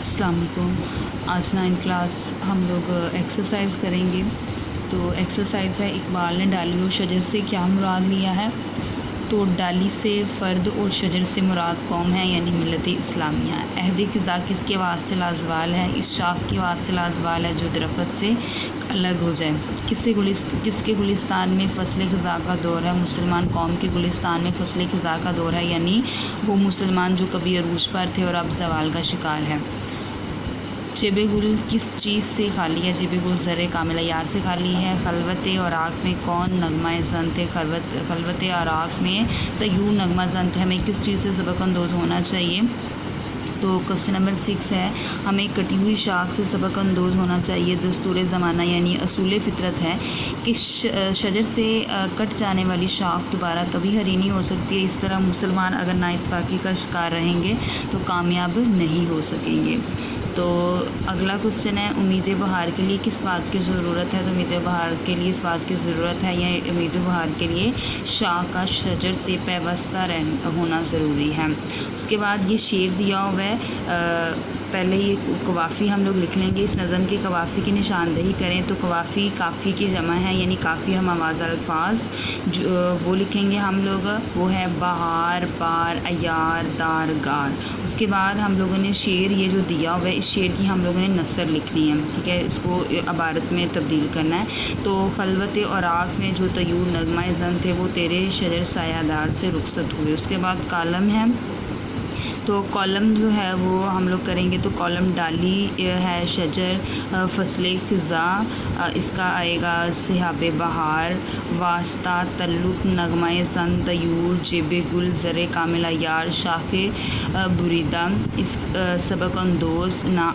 अस्सलाम वालेकुम। आज 9th क्लास हम लोग एक्सरसाइज करेंगे। तो एक्सरसाइज है, इकबाल ने डाली और शजर से क्या मुराद लिया है। तो डाली से फ़र्द और शजर से मुराद कौम है यानी मिलत इस्लामिया। अहद क़िज़ा किसके वास्ते लाजवाल है, इस शाख के वास्ते लाजवाल है जो दरख्त से अलग हो जाए। किसके गुलिस्तान में फ़सल ख़िज़ा का दौर है, मुसलमान कौम के गुलिस्तान में फ़सल ख़िज़ा का दौर है, यानी वो मुसलमान जो कभी अरूज पर थे और अब ज़वाल का शिकार है। जेबे गुल किस चीज़ से खाली है, जेबे गुल ज़र कामिला यार से खाली है। खलवत और आँख में कौन नगमा ज़ंत है, खलवत और आँख में तयूर नगमा ज़ंत है। हमें किस चीज़ से सबक अंदोज़ होना चाहिए। तो क्वेश्चन नंबर 6 है, हमें कटी हुई शाख से सबक अंदोज़ होना चाहिए। दस्तूर ज़माना यानी असूल फ़ितरत है कि शजर से कट जाने वाली शाख दोबारा कभी हरी नहीं हो सकती है। इस तरह मुसलमान अगर नाइतफाक़ी का शिकार रहेंगे तो कामयाब नहीं हो सकेंगे। तो अगला क्वेश्चन है, उम्मीद बहार के लिए किस बात की ज़रूरत है। तो उम्मीद बहार के लिए इस बात की ज़रूरत है या उम्मीद बहार के लिए शाख का शजर से पैवस्ता होना ज़रूरी है। उसके बाद ये शेर दिया हुआ है, पहले ये कवाफ़ी हम लोग लिख लेंगे। इस नज़म के कवाफ़ी की निशानदेही करें तो कवाफ़ी काफ़ी की जमा है यानी काफ़ी हम आवाज़ अल्फाज जो वो लिखेंगे हम लोग, वो है बहार, बार, अयार, दार, गार। उसके बाद हम लोगों ने शेर ये जो दिया हुआ है, इस शेर की हम लोगों ने नसर लिखनी है, ठीक है, इसको इबारत में तब्दील करना है। तो खलवत और आँख में जो तयूर नगमा ज़न थे वो तेरे शजर सायादार से रुखसत हुए। उसके बाद कॉलम है, तो कॉलम जो है वो हम लोग करेंगे। तो कॉलम डाली है शजर, फ़सल ख़िज़ा, इसका आएगा सिहाब बहार, वास्ता, तल्लुक़, नगमा ज़न, तयूर, जेबे गुल, ज़र कामिला यार, शाख़ बुरीदा। इस सबक अंदोज़ ना